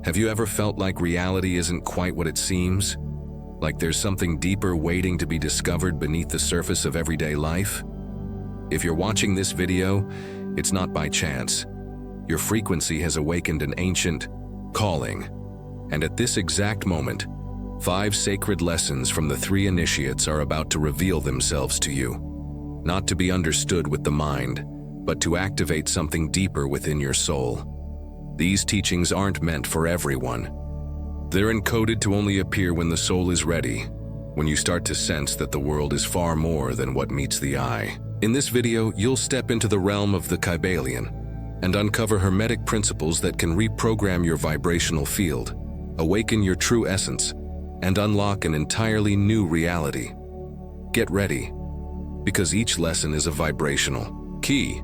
Have you ever felt like reality isn't quite what it seems? Like there's something deeper waiting to be discovered beneath the surface of everyday life? If you're watching this video, it's not by chance. Your frequency has awakened an ancient calling. And at this exact moment, 5 sacred lessons from the 3 initiates are about to reveal themselves to you. Not to be understood with the mind, but to activate something deeper within your soul. These teachings aren't meant for everyone. They're encoded to only appear when the soul is ready, when you start to sense that the world is far more than what meets the eye. In this video, you'll step into the realm of the Kybalion and uncover Hermetic principles that can reprogram your vibrational field, awaken your true essence, and unlock an entirely new reality. Get ready, because each lesson is a vibrational key.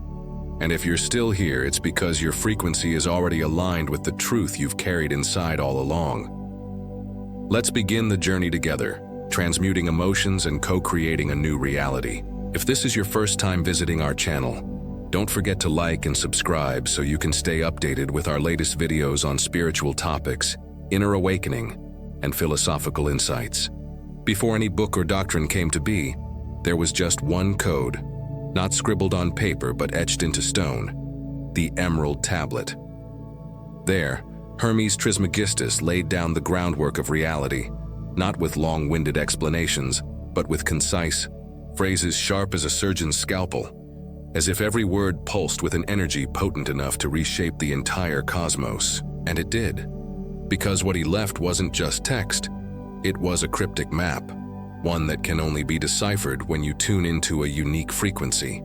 And if you're still here, it's because your frequency is already aligned with the truth you've carried inside all along. Let's begin the journey together, transmuting emotions and co-creating a new reality. If this is your first time visiting our channel, don't forget to like and subscribe so you can stay updated with our latest videos on spiritual topics, inner awakening, and philosophical insights. Before any book or doctrine came to be, there was just one code, not scribbled on paper but etched into stone, the Emerald Tablet. There, Hermes Trismegistus laid down the groundwork of reality, not with long-winded explanations, but with concise phrases sharp as a surgeon's scalpel, as if every word pulsed with an energy potent enough to reshape the entire cosmos. And it did. Because what he left wasn't just text, it was a cryptic map, one that can only be deciphered when you tune into a unique frequency.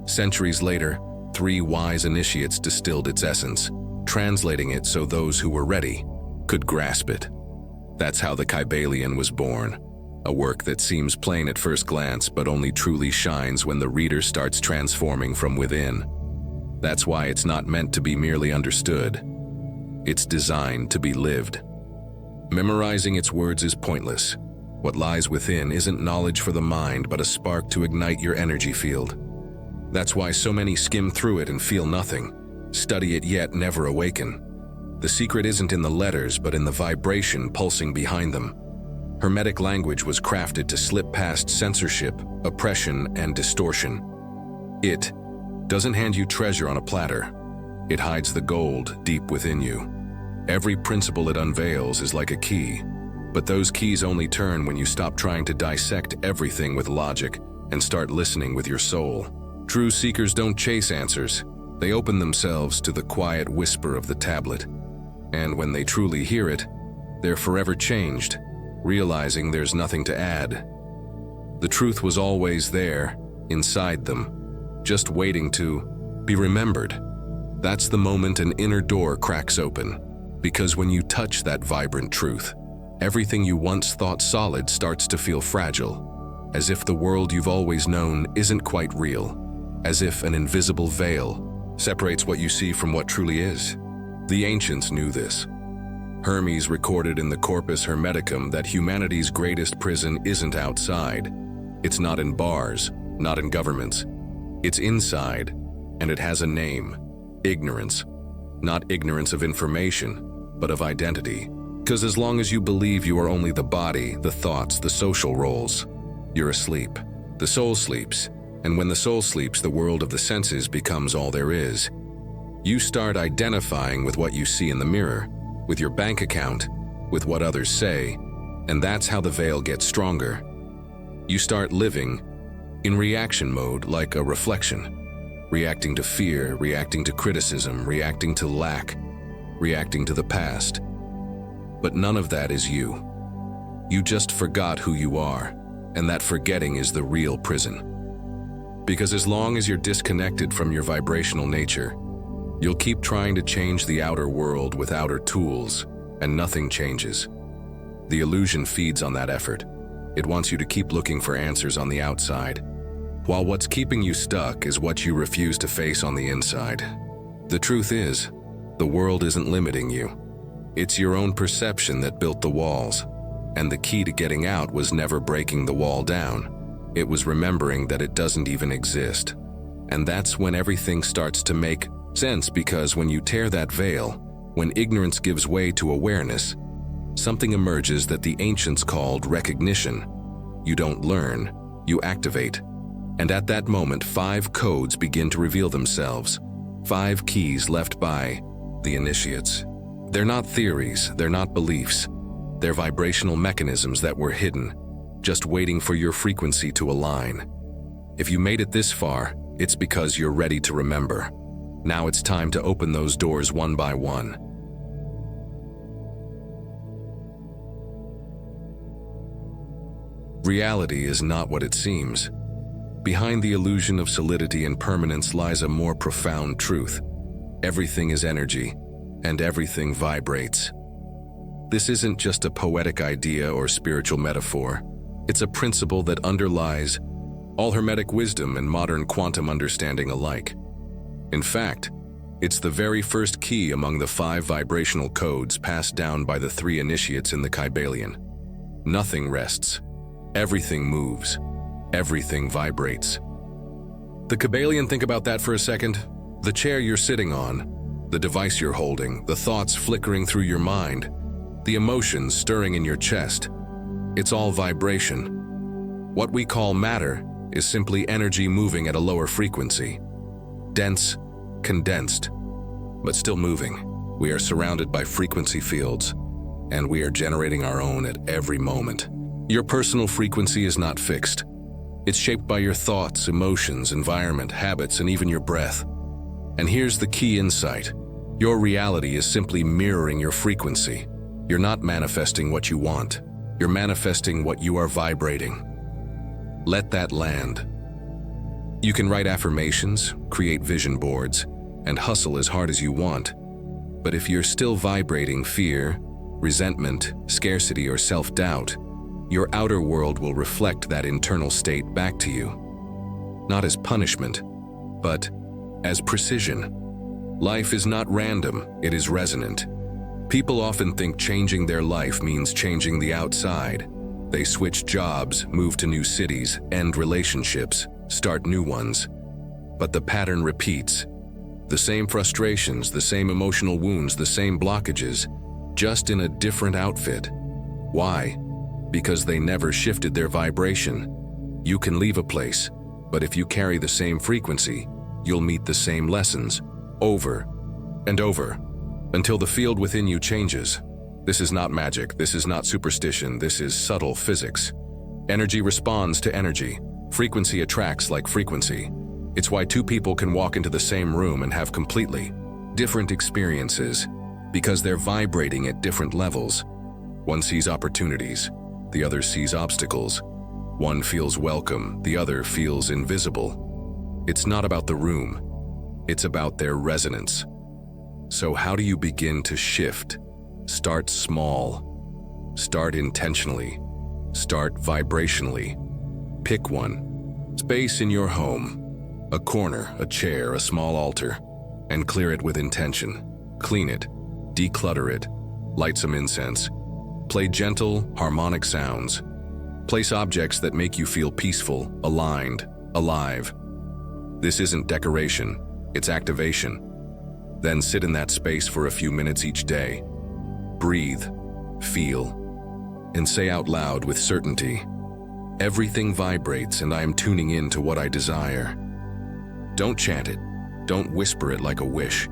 Centuries later, 3 wise initiates distilled its essence, translating it so those who were ready could grasp it. That's how the Kybalion was born, a work that seems plain at first glance but only truly shines when the reader starts transforming from within. That's why it's not meant to be merely understood. It's designed to be lived. Memorizing its words is pointless. What lies within isn't knowledge for the mind, but a spark to ignite your energy field. That's why so many skim through it and feel nothing, study it yet never awaken. The secret isn't in the letters, but in the vibration pulsing behind them. Hermetic language was crafted to slip past censorship, oppression, and distortion. It doesn't hand you treasure on a platter. It hides the gold deep within you. Every principle it unveils is like a key, but those keys only turn when you stop trying to dissect everything with logic and start listening with your soul. True seekers don't chase answers. They open themselves to the quiet whisper of the tablet. And when they truly hear it, they're forever changed, realizing there's nothing to add. The truth was always there, inside them, just waiting to be remembered. That's the moment an inner door cracks open, because when you touch that vibrant truth, everything you once thought solid starts to feel fragile, as if the world you've always known isn't quite real, as if an invisible veil separates what you see from what truly is. The ancients knew this. Hermes recorded in the Corpus Hermeticum that humanity's greatest prison isn't outside. It's not in bars, not in governments. It's inside, and it has a name: ignorance. Not ignorance of information, but of identity. Because as long as you believe you are only the body, the thoughts, the social roles, you're asleep. The soul sleeps, and when the soul sleeps, the world of the senses becomes all there is. You start identifying with what you see in the mirror, with your bank account, with what others say, and that's how the veil gets stronger. You start living in reaction mode, like a reflection, reacting to fear, reacting to criticism, reacting to lack, reacting to the past. But none of that is you. You just forgot who you are, and that forgetting is the real prison. Because as long as you're disconnected from your vibrational nature, you'll keep trying to change the outer world with outer tools, and nothing changes. The illusion feeds on that effort. It wants you to keep looking for answers on the outside, while what's keeping you stuck is what you refuse to face on the inside. The truth is, the world isn't limiting you. It's your own perception that built the walls, and the key to getting out was never breaking the wall down. It was remembering that it doesn't even exist. And that's when everything starts to make sense, because when you tear that veil, When ignorance gives way to awareness, something emerges that the ancients called recognition. You don't learn, you activate. And at that moment, 5 codes begin to reveal themselves. 5 keys left by the initiates. They're not theories, they're not beliefs. They're vibrational mechanisms that were hidden, just waiting for your frequency to align. If you made it this far, it's because you're ready to remember. Now it's time to open those doors one by one. Reality is not what it seems. Behind the illusion of solidity and permanence lies a more profound truth. Everything is energy, and everything vibrates. This isn't just a poetic idea or spiritual metaphor. It's a principle that underlies all Hermetic wisdom and modern quantum understanding alike. In fact, it's the very first key among the 5 vibrational codes passed down by the 3 initiates in the Kybalion. Nothing rests. Everything moves. Everything vibrates. The Kybalion, think about that for a second. The chair you're sitting on, the device you're holding, the thoughts flickering through your mind, the emotions stirring in your chest. It's all vibration. What we call matter is simply energy moving at a lower frequency. Dense, condensed, but still moving. We are surrounded by frequency fields, and we are generating our own at every moment. Your personal frequency is not fixed. It's shaped by your thoughts, emotions, environment, habits, and even your breath. And here's the key insight. Your reality is simply mirroring your frequency. You're not manifesting what you want. You're manifesting what you are vibrating. Let that land. You can write affirmations, create vision boards, and hustle as hard as you want. But if you're still vibrating fear, resentment, scarcity, or self-doubt, your outer world will reflect that internal state back to you. Not as punishment, but as precision. Life is not random, it is resonant. People often think changing their life means changing the outside. They switch jobs, move to new cities, end relationships, start new ones. But the pattern repeats. The same frustrations, the same emotional wounds, the same blockages, just in a different outfit. Why? Because they never shifted their vibration. You can leave a place, but if you carry the same frequency, you'll meet the same lessons, over and over, until the field within you changes. This is not magic, this is not superstition, this is subtle physics. Energy responds to energy. Frequency attracts like frequency. It's why 2 people can walk into the same room and have completely different experiences, because they're vibrating at different levels. One sees opportunities, the other sees obstacles. One feels welcome, the other feels invisible. It's not about the room, it's about their resonance. So how do you begin to shift? Start small. Start intentionally. Start vibrationally. Pick one. Space in your home. A corner, a chair, a small altar. And clear it with intention. Clean it. Declutter it. Light some incense. Play gentle, harmonic sounds. Place objects that make you feel peaceful, aligned, alive. This isn't decoration, it's activation. Then sit in that space for a few minutes each day. Breathe, feel, and say out loud with certainty, "Everything vibrates and I am tuning in to what I desire." Don't chant it. Don't whisper it like a wish.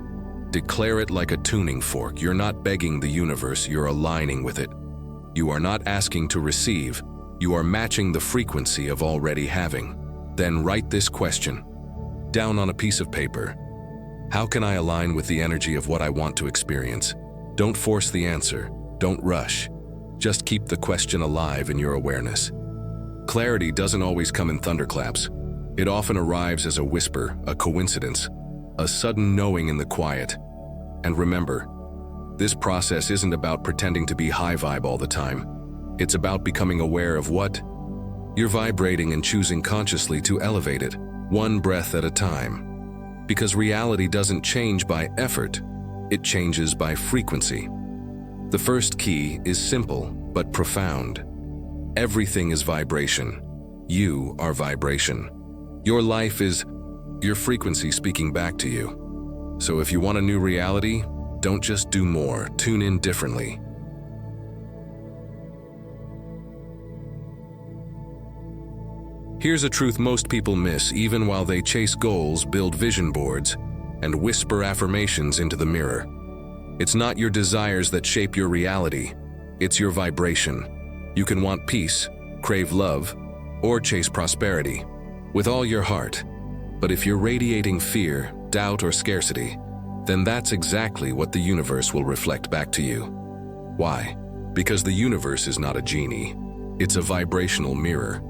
Declare it like a tuning fork. You're not begging the universe, you're aligning with it. You are not asking to receive, you are matching the frequency of already having. Then write this question down on a piece of paper. How can I align with the energy of what I want to experience? Don't force the answer, don't rush. Just keep the question alive in your awareness. Clarity doesn't always come in thunderclaps. It often arrives as a whisper, a coincidence, a sudden knowing in the quiet. And remember, this process isn't about pretending to be high vibe all the time. It's about becoming aware of what you're vibrating and choosing consciously to elevate it, one breath at a time. Because reality doesn't change by effort, it changes by frequency. The first key is simple but profound. Everything is vibration. You are vibration. Your life is your frequency speaking back to you. So if you want a new reality, Don't just do more, tune in differently. Here's a truth most people miss even while they chase goals, build vision boards, and whisper affirmations into the mirror. It's not your desires that shape your reality. It's your vibration. You can want peace, crave love, or chase prosperity with all your heart. But if you're radiating fear, doubt, or scarcity, then that's exactly what the universe will reflect back to you. Why? Because the universe is not a genie. It's a vibrational mirror.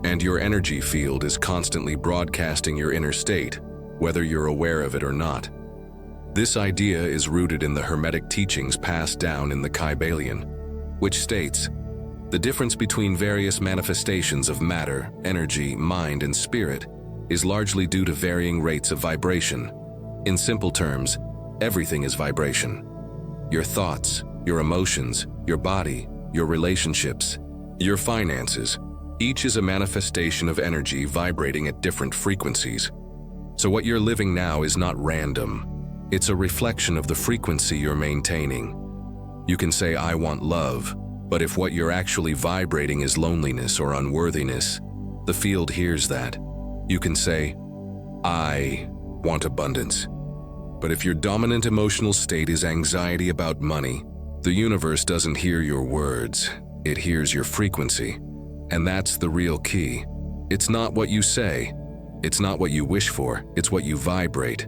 And your energy field is constantly broadcasting your inner state, whether you're aware of it or not. This idea is rooted in the Hermetic teachings passed down in the Kybalion, which states, the difference between various manifestations of matter, energy, mind, and spirit is largely due to varying rates of vibration. In simple terms, everything is vibration. Your thoughts, your emotions, your body, your relationships, your finances, each is a manifestation of energy vibrating at different frequencies. So what you're living now is not random. It's a reflection of the frequency you're maintaining. You can say, I want love, but if what you're actually vibrating is loneliness or unworthiness, the field hears that. You can say, I want abundance. But if your dominant emotional state is anxiety about money, the universe doesn't hear your words, it hears your frequency. And that's the real key. It's not what you say, it's not what you wish for, it's what you vibrate.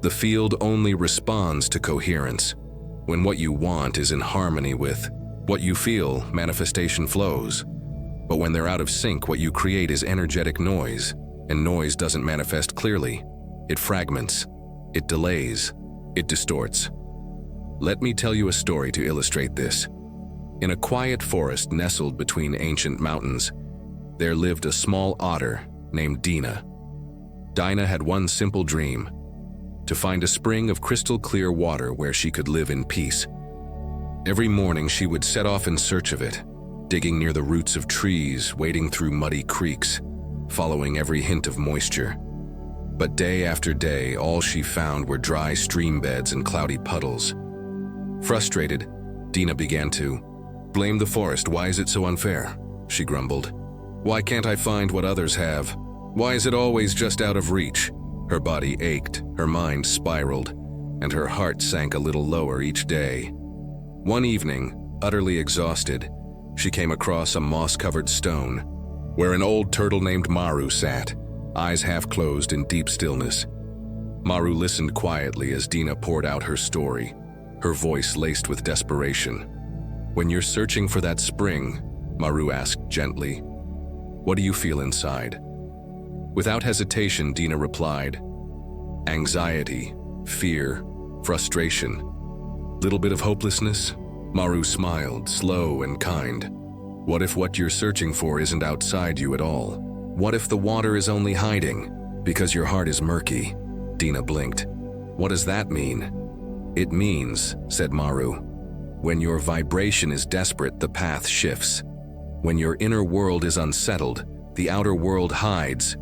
The field only responds to coherence. When what you want is in harmony with what you feel, manifestation flows. But when they're out of sync, what you create is energetic noise, and noise doesn't manifest clearly. It fragments, it delays, it distorts. Let me tell you a story to illustrate this. In a quiet forest nestled between ancient mountains, there lived a small otter named Dina. Dinah had one simple dream: to find a spring of crystal clear water where she could live in peace. Every morning she would set off in search of it, digging near the roots of trees, wading through muddy creeks, following every hint of moisture. But day after day, all she found were dry stream beds and cloudy puddles. Frustrated, Dina began to blame the forest. Why is it so unfair? She grumbled. Why can't I find what others have? Why is it always just out of reach? Her body ached, her mind spiraled, and her heart sank a little lower each day. One evening, utterly exhausted, she came across a moss-covered stone where an old turtle named Maru sat, eyes half closed in deep stillness. Maru listened quietly as Dina poured out her story, her voice laced with desperation. When you're searching for that spring, Maru asked gently, what do you feel inside? Without hesitation, Dina replied, anxiety, fear, frustration. Little bit of hopelessness? Maru smiled, slow and kind. What if what you're searching for isn't outside you at all? What if the water is only hiding because your heart is murky? Dina blinked. What does that mean? It means, said Maru, when your vibration is desperate, the path shifts. When your inner world is unsettled, the outer world hides.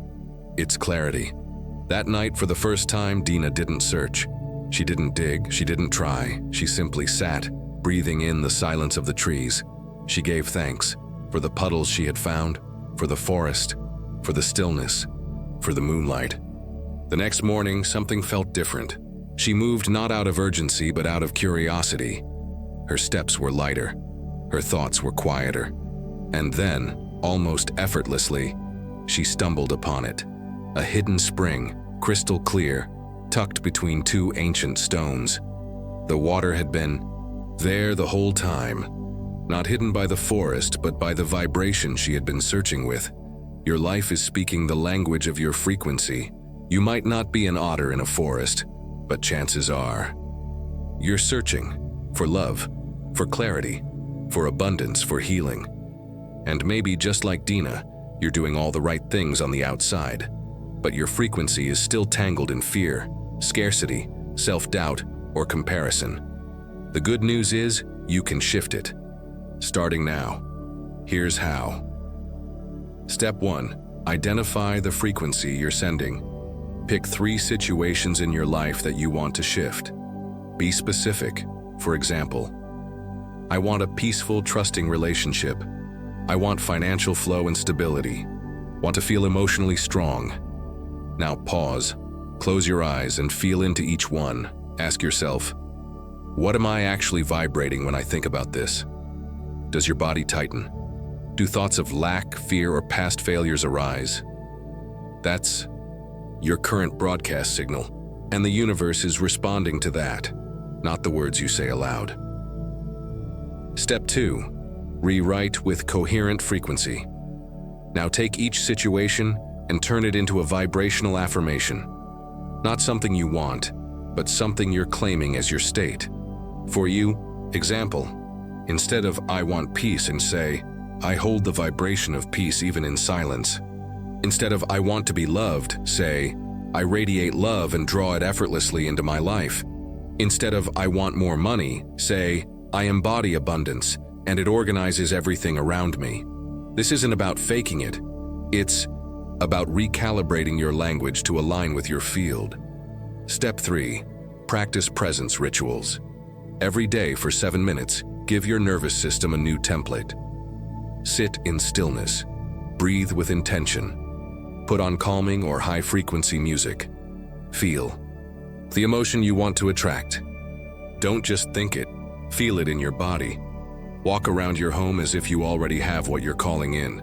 It's clarity. That night, for the first time, Dina didn't search. She didn't dig, she didn't try. She simply sat, breathing in the silence of the trees. She gave thanks for the puddles she had found, for the forest, for the stillness, for the moonlight. The next morning, something felt different. She moved not out of urgency, but out of curiosity. Her steps were lighter, her thoughts were quieter. And then, almost effortlessly, she stumbled upon it. A hidden spring, crystal clear, tucked between two ancient stones. The water had been there the whole time, not hidden by the forest, but by the vibration she had been searching with. Your life is speaking the language of your frequency. You might not be an otter in a forest, but chances are you're searching for love, for clarity, for abundance, for healing. And maybe just like Dina, you're doing all the right things on the outside, but your frequency is still tangled in fear, scarcity, self-doubt, or comparison. The good news is you can shift it. Starting now. Here's how. Step 1. Identify the frequency you're sending. Pick 3 situations in your life that you want to shift. Be specific. For example, I want a peaceful, trusting relationship. I want financial flow and stability. Want to feel emotionally strong. Now pause, close your eyes, and feel into each one. Ask yourself, what am I actually vibrating when I think about this? Does your body tighten? Do thoughts of lack, fear, or past failures arise? That's your current broadcast signal, and the universe is responding to that, not the words you say aloud. Step 2. Rewrite with coherent frequency. Now take each situation and turn it into a vibrational affirmation. Not something you want, but something you're claiming as your state. For you, example, instead of I want peace, and say, I hold the vibration of peace even in silence. Instead of I want to be loved, say, I radiate love and draw it effortlessly into my life. Instead of I want more money, say, I embody abundance and it organizes everything around me. This isn't about faking it. It's about recalibrating your language to align with your field. Step 3. Practice presence rituals. Every day for 7 minutes, give your nervous system a new template. Sit in stillness. Breathe with intention. Put on calming or high-frequency music. Feel the emotion you want to attract. Don't just think it, feel it in your body. Walk around your home as if you already have what you're calling in.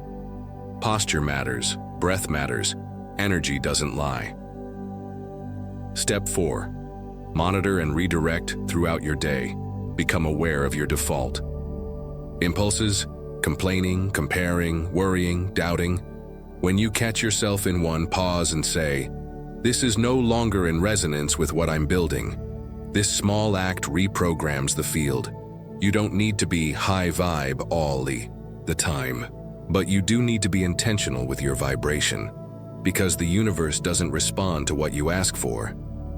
Posture matters, breath matters, energy doesn't lie. Step 4. Monitor and redirect throughout your day. Become aware of your default impulses, complaining, comparing, worrying, doubting. When you catch yourself in one, pause and say, this is no longer in resonance with what I'm building. This small act reprograms the field. You don't need to be high vibe all the time, but you do need to be intentional with your vibration, because the universe doesn't respond to what you ask for.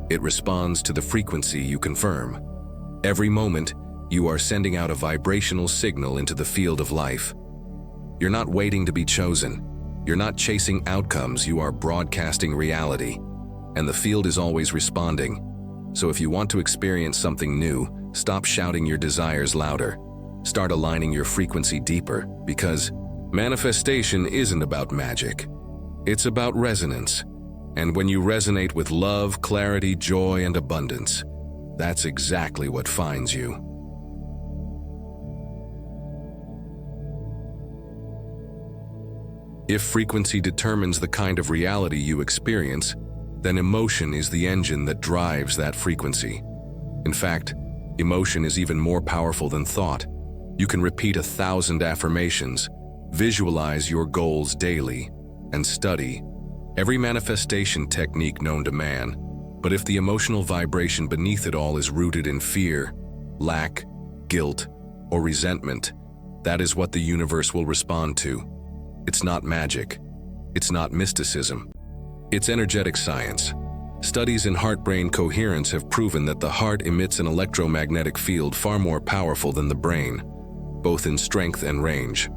It responds to the frequency you confirm. Every moment, you are sending out a vibrational signal into the field of life. You're not waiting to be chosen. You're not chasing outcomes, you are broadcasting reality. And the field is always responding. So if you want to experience something new, stop shouting your desires louder. Start aligning your frequency deeper, because manifestation isn't about magic. It's about resonance. And when you resonate with love, clarity, joy, and abundance, that's exactly what finds you. If frequency determines the kind of reality you experience, then emotion is the engine that drives that frequency. In fact, emotion is even more powerful than thought. You can repeat 1,000 affirmations, visualize your goals daily, and study every manifestation technique known to man. But if the emotional vibration beneath it all is rooted in fear, lack, guilt, or resentment, that is what the universe will respond to. It's not magic. It's not mysticism. It's energetic science. Studies in heart-brain coherence have proven that the heart emits an electromagnetic field far more powerful than the brain, both in strength and range.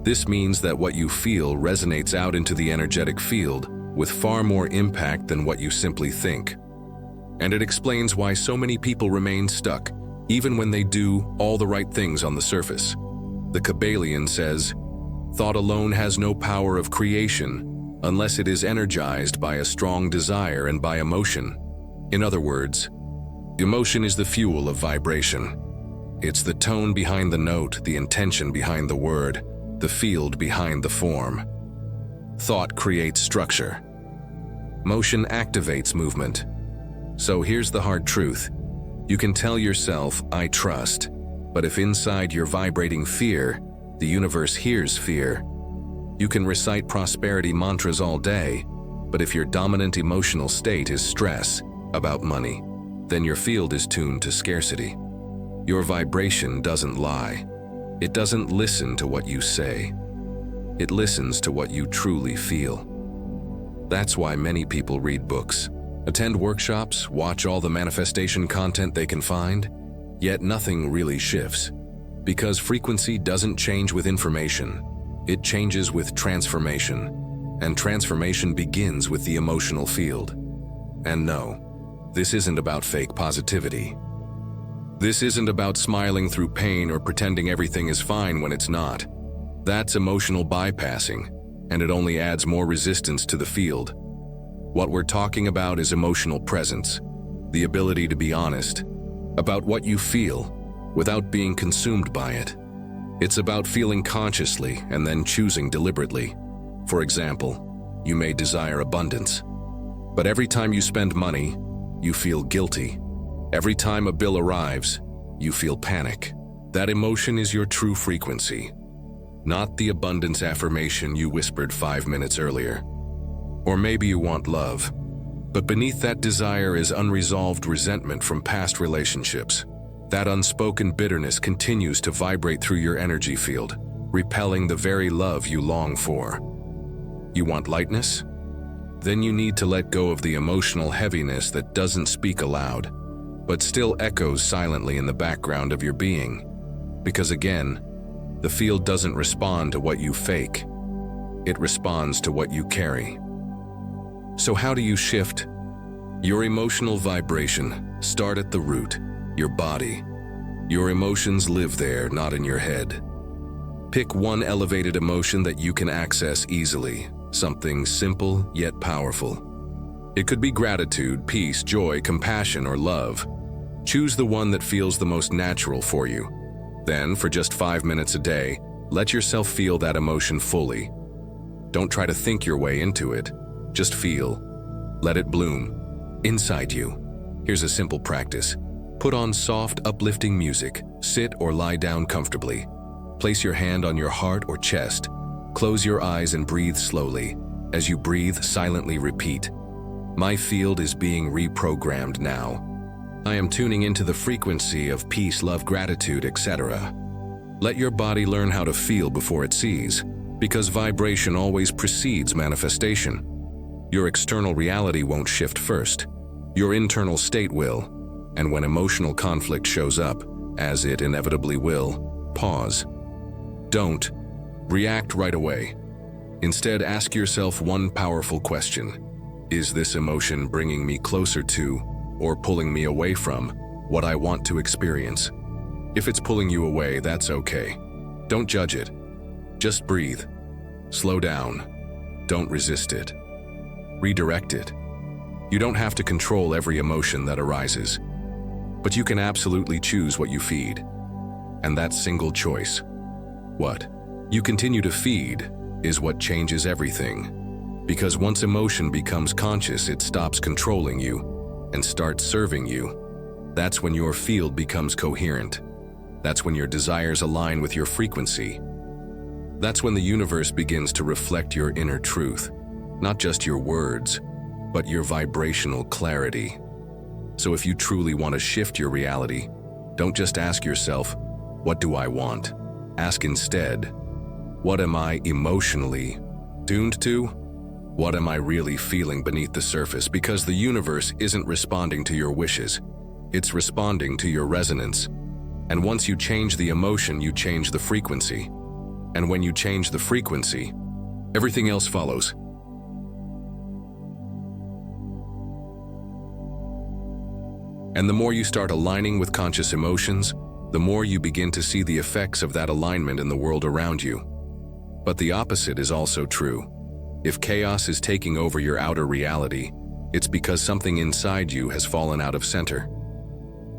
This means that what you feel resonates out into the energetic field with far more impact than what you simply think. And it explains why so many people remain stuck, even when they do all the right things on the surface. The Kybalion says, "Thought alone has no power of creation unless it is energized by a strong desire and by emotion." In other words, emotion is the fuel of vibration. It's the tone behind the note, the intention behind the word, the field behind the form. Thought creates structure. Motion activates movement. So here's the hard truth. You can tell yourself, "I trust," but if inside you're vibrating fear, the universe hears fear. You can recite prosperity mantras all day, but if your dominant emotional state is stress about money, then your field is tuned to scarcity. Your vibration doesn't lie. It doesn't listen to what you say. It listens to what you truly feel. That's why many people read books, attend workshops, watch all the manifestation content they can find, yet nothing really shifts. Because frequency doesn't change with information. It changes with transformation, and transformation begins with the emotional field. And no, this isn't about fake positivity. This isn't about smiling through pain or pretending everything is fine when it's not. That's emotional bypassing, and it only adds more resistance to the field. What we're talking about is emotional presence, the ability to be honest about what you feel without being consumed by it. It's about feeling consciously and then choosing deliberately. For example, you may desire abundance, but every time you spend money, you feel guilty. Every time a bill arrives, you feel panic. That emotion is your true frequency, not the abundance affirmation you whispered 5 minutes earlier. Or maybe you want love, but beneath that desire is unresolved resentment from past relationships. That unspoken bitterness continues to vibrate through your energy field, repelling the very love you long for. You want lightness? Then you need to let go of the emotional heaviness that doesn't speak aloud, but still echoes silently in the background of your being. Because again, the field doesn't respond to what you fake. It responds to what you carry. So how do you shift your emotional vibration? Start at the root, your body. Your emotions live there, not in your head. Pick one elevated emotion that you can access easily, something simple yet powerful. It could be gratitude, peace, joy, compassion, or love. Choose the one that feels the most natural for you. Then, for just 5 minutes a day, let yourself feel that emotion fully. Don't try to think your way into it. Just feel. Let it bloom inside you. Here's a simple practice. Put on soft, uplifting music. Sit or lie down comfortably. Place your hand on your heart or chest. Close your eyes and breathe slowly. As you breathe, silently repeat, "My field is being reprogrammed now. I am tuning into the frequency of peace, love, gratitude, etc." Let your body learn how to feel before it sees, because vibration always precedes manifestation. Your external reality won't shift first. Your internal state will. And when emotional conflict shows up, as it inevitably will, pause. Don't react right away. Instead, ask yourself one powerful question. Is this emotion bringing me closer to, or pulling me away from, what I want to experience? If it's pulling you away, that's okay. Don't judge it. Just breathe. Slow down. Don't resist it. Redirect it. You don't have to control every emotion that arises, but you can absolutely choose what you feed. And that single choice, what you continue to feed, is what changes everything. Because once emotion becomes conscious, it stops controlling you and starts serving you. That's when your field becomes coherent. That's when your desires align with your frequency. That's when the universe begins to reflect your inner truth, not just your words, but your vibrational clarity. So if you truly want to shift your reality, don't just ask yourself, "What do I want?" Ask instead, "What am I emotionally tuned to? What am I really feeling beneath the surface?" Because the universe isn't responding to your wishes, it's responding to your resonance. And once you change the emotion, you change the frequency. And when you change the frequency, everything else follows. And the more you start aligning with conscious emotions, the more you begin to see the effects of that alignment in the world around you. But the opposite is also true. If chaos is taking over your outer reality, it's because something inside you has fallen out of center.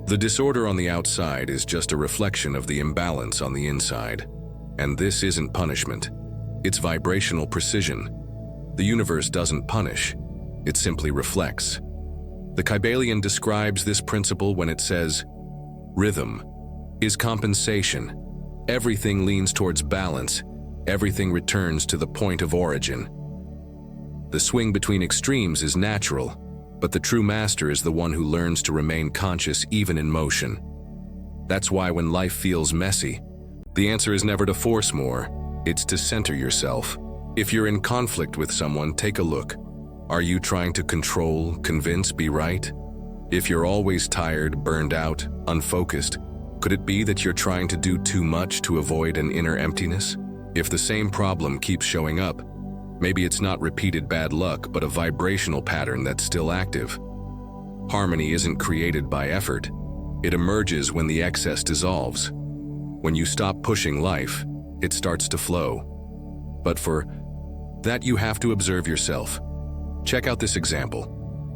The disorder on the outside is just a reflection of the imbalance on the inside. And this isn't punishment. It's vibrational precision. The universe doesn't punish. It simply reflects. The Kybalion describes this principle when it says, "Rhythm is compensation. Everything leans towards balance. Everything returns to the point of origin." The swing between extremes is natural, but the true master is the one who learns to remain conscious even in motion. That's why when life feels messy, the answer is never to force more, it's to center yourself. If you're in conflict with someone, take a look. Are you trying to control, convince, be right? If you're always tired, burned out, unfocused, could it be that you're trying to do too much to avoid an inner emptiness? If the same problem keeps showing up, maybe it's not repeated bad luck, but a vibrational pattern that's still active. Harmony isn't created by effort. It emerges when the excess dissolves. When you stop pushing life, it starts to flow. But for that, you have to observe yourself. Check out this example.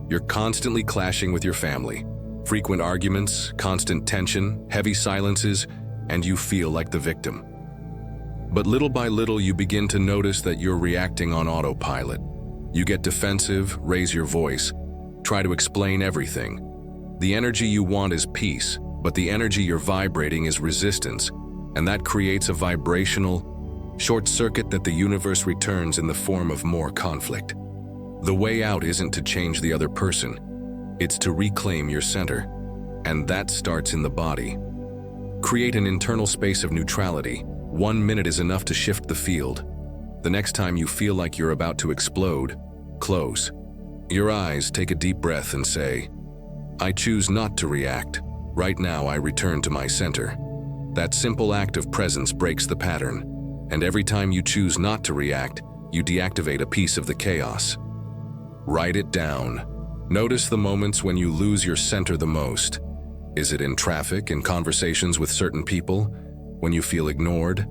You're constantly clashing with your family. Frequent arguments, constant tension, heavy silences, and you feel like the victim. But little by little, you begin to notice that you're reacting on autopilot. You get defensive, raise your voice, try to explain everything. The energy you want is peace, but the energy you're vibrating is resistance, and that creates a vibrational short circuit that the universe returns in the form of more conflict. The way out isn't to change the other person, it's to reclaim your center, and that starts in the body. Create an internal space of neutrality. 1 minute is enough to shift the field. The next time you feel like you're about to explode, close your eyes, take a deep breath and say, "I choose not to react. Right now I return to my center." That simple act of presence breaks the pattern, and every time you choose not to react, you deactivate a piece of the chaos. Write it down. Notice the moments when you lose your center the most. Is it in traffic, in conversations with certain people, when you feel ignored?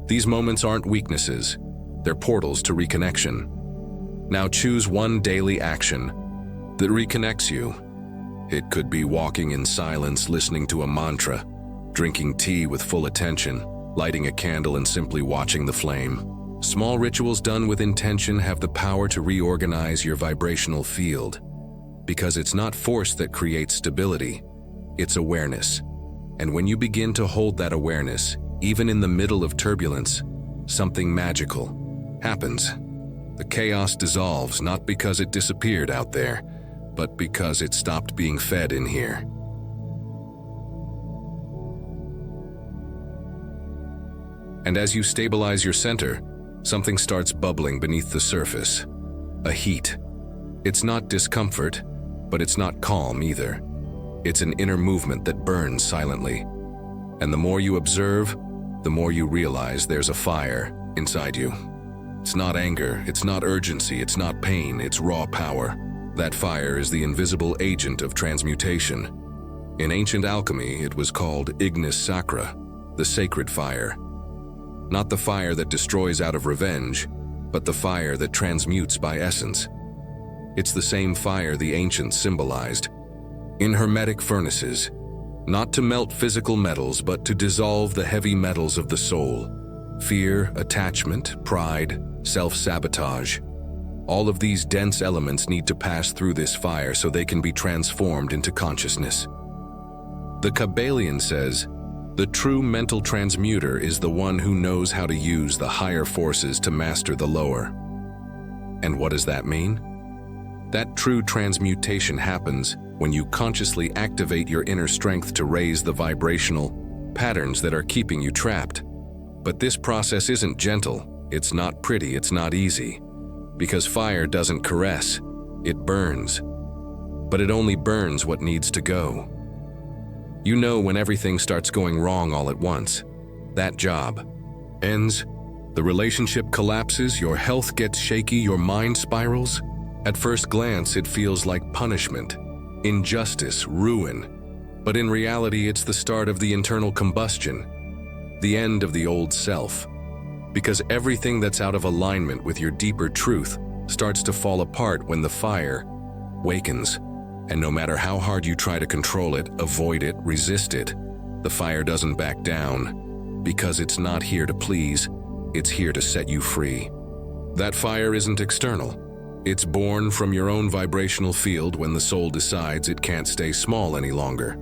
These moments aren't weaknesses, they're portals to reconnection. Now choose one daily action that reconnects you. It could be walking in silence, listening to a mantra, drinking tea with full attention, lighting a candle and simply watching the flame. Small rituals done with intention have the power to reorganize your vibrational field, because it's not force that creates stability, it's awareness. And when you begin to hold that awareness, even in the middle of turbulence, something magical happens. The chaos dissolves not because it disappeared out there, but because it stopped being fed in here. And as you stabilize your center, something starts bubbling beneath the surface. A heat. It's not discomfort, but it's not calm either. It's an inner movement that burns silently. And the more you observe, the more you realize there's a fire inside you. It's not anger, it's not urgency, it's not pain, it's raw power. That fire is the invisible agent of transmutation. In ancient alchemy, it was called ignis sacra, the sacred fire. Not the fire that destroys out of revenge, but the fire that transmutes by essence. It's the same fire the ancients symbolized. In Hermetic furnaces, not to melt physical metals, but to dissolve the heavy metals of the soul. Fear, attachment, pride, self-sabotage. All of these dense elements need to pass through this fire so they can be transformed into consciousness. The Kybalion says, "The true mental transmuter is the one who knows how to use the higher forces to master the lower." And what does that mean? That true transmutation happens when you consciously activate your inner strength to raise the vibrational patterns that are keeping you trapped. But this process isn't gentle, it's not pretty, it's not easy. Because fire doesn't caress, it burns. But it only burns what needs to go. You know when everything starts going wrong all at once. That job ends, the relationship collapses, your health gets shaky, your mind spirals. At first glance, it feels like punishment, injustice, ruin. But in reality, it's the start of the internal combustion, the end of the old self. Because everything that's out of alignment with your deeper truth starts to fall apart when the fire wakens. And no matter how hard you try to control it, avoid it, resist it, the fire doesn't back down. Because it's not here to please, it's here to set you free. That fire isn't external. It's born from your own vibrational field when the soul decides it can't stay small any longer.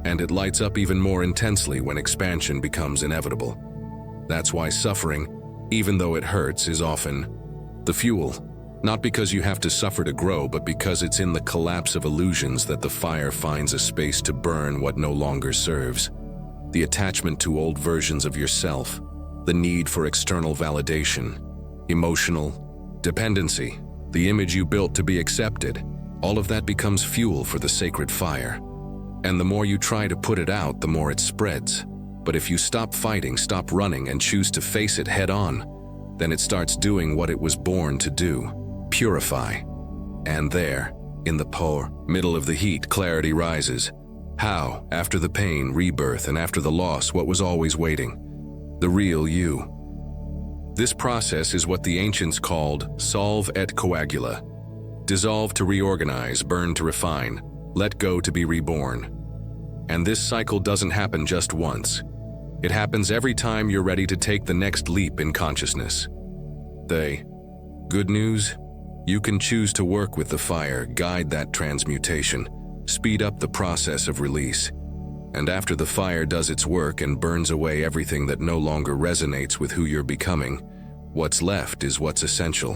And it lights up even more intensely when expansion becomes inevitable. That's why suffering, even though it hurts, is often the fuel. Not because you have to suffer to grow, but because it's in the collapse of illusions that the fire finds a space to burn what no longer serves. The attachment to old versions of yourself, the need for external validation, emotional dependency, the image you built to be accepted, all of that becomes fuel for the sacred fire. And the more you try to put it out, the more it spreads. But if you stop fighting, stop running, and choose to face it head on, then it starts doing what it was born to do: purify. And there, in the middle of the heat, clarity rises. How, after the pain, rebirth, and after the loss, what was always waiting? The real you. This process is what the ancients called solve et coagula. Dissolve to reorganize, burn to refine, let go to be reborn. And this cycle doesn't happen just once. It happens every time you're ready to take the next leap in consciousness. The good news? You can choose to work with the fire, guide that transmutation, speed up the process of release. And after the fire does its work and burns away everything that no longer resonates with who you're becoming, what's left is what's essential.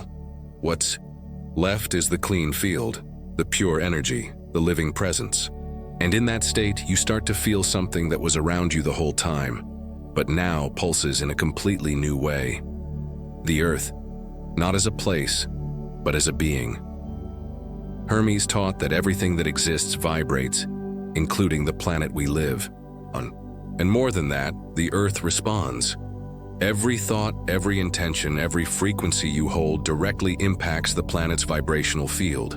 What's left is the clean field, the pure energy, the living presence. And in that state, you start to feel something that was around you the whole time, but now pulses in a completely new way. The earth, not as a place, but as a being. Hermes taught that everything that exists vibrates, including the planet we live on. And more than that, the earth responds. Every thought, every intention, every frequency you hold directly impacts the planet's vibrational field.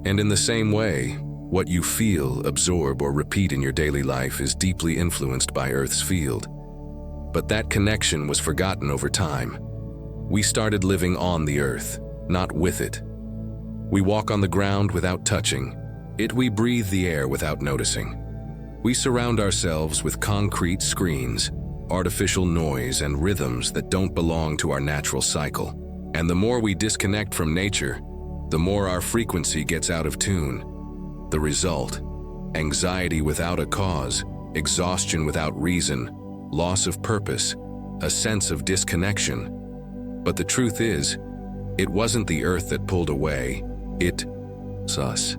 And in the same way, what you feel, absorb, or repeat in your daily life is deeply influenced by Earth's field. But that connection was forgotten over time. We started living on the Earth, not with it. We walk on the ground without touching it. We breathe the air without noticing. We surround ourselves with concrete screens, artificial noise, and rhythms that don't belong to our natural cycle. And the more we disconnect from nature, the more our frequency gets out of tune. The result: anxiety without a cause, exhaustion without reason, loss of purpose, a sense of disconnection. But the truth is, it wasn't the earth that pulled away, it's us.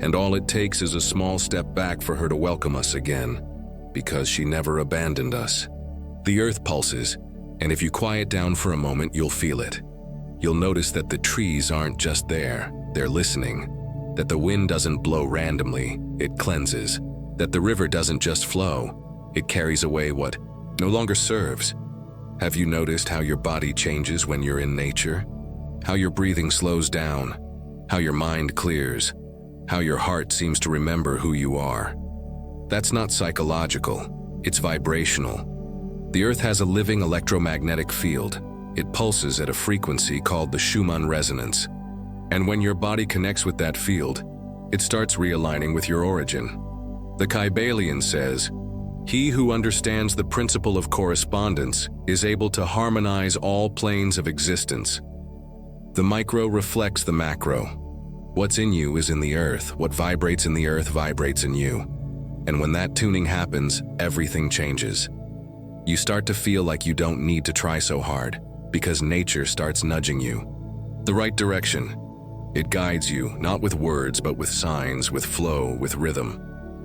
And all it takes is a small step back for her to welcome us again, because she never abandoned us. The earth pulses, and if you quiet down for a moment, you'll feel it. You'll notice that the trees aren't just there, they're listening. That the wind doesn't blow randomly, it cleanses. That the river doesn't just flow, it carries away what no longer serves. Have you noticed how your body changes when you're in nature? How your breathing slows down, how your mind clears, how your heart seems to remember who you are. That's not psychological, it's vibrational. The earth has a living electromagnetic field. It pulses at a frequency called the Schumann resonance. And when your body connects with that field, it starts realigning with your origin. The Kybalion says, "He who understands the principle of correspondence is able to harmonize all planes of existence." The micro reflects the macro. What's in you is in the earth. What vibrates in the earth vibrates in you. And when that tuning happens, everything changes. You start to feel like you don't need to try so hard, because nature starts nudging you the right direction. It guides you, not with words, but with signs, with flow, with rhythm.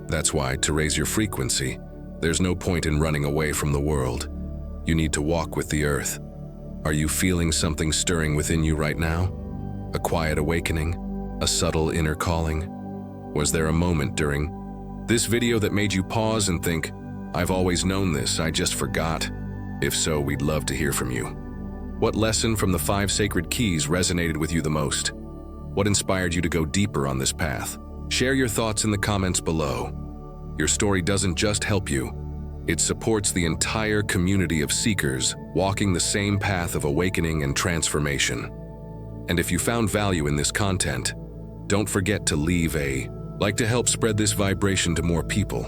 That's why, to raise your frequency, there's no point in running away from the world. You need to walk with the earth. Are you feeling something stirring within you right now? A quiet awakening? A subtle inner calling? Was there a moment during this video that made you pause and think, "I've always known this, I just forgot"? If so, we'd love to hear from you. What lesson from the 5 sacred keys resonated with you the most? What inspired you to go deeper on this path? Share your thoughts in the comments below. Your story doesn't just help you, it supports the entire community of seekers walking the same path of awakening and transformation. And if you found value in this content, don't forget to leave a like to help spread this vibration to more people.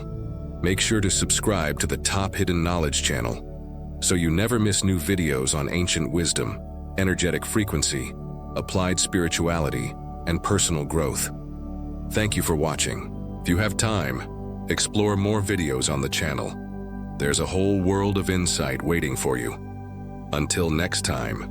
Make sure to subscribe to the Top Hidden Knowledge channel so you never miss new videos on ancient wisdom, energetic frequency, applied spirituality, and personal growth. Thank you for watching. If you have time, explore more videos on the channel. There's a whole world of insight waiting for you. Until next time.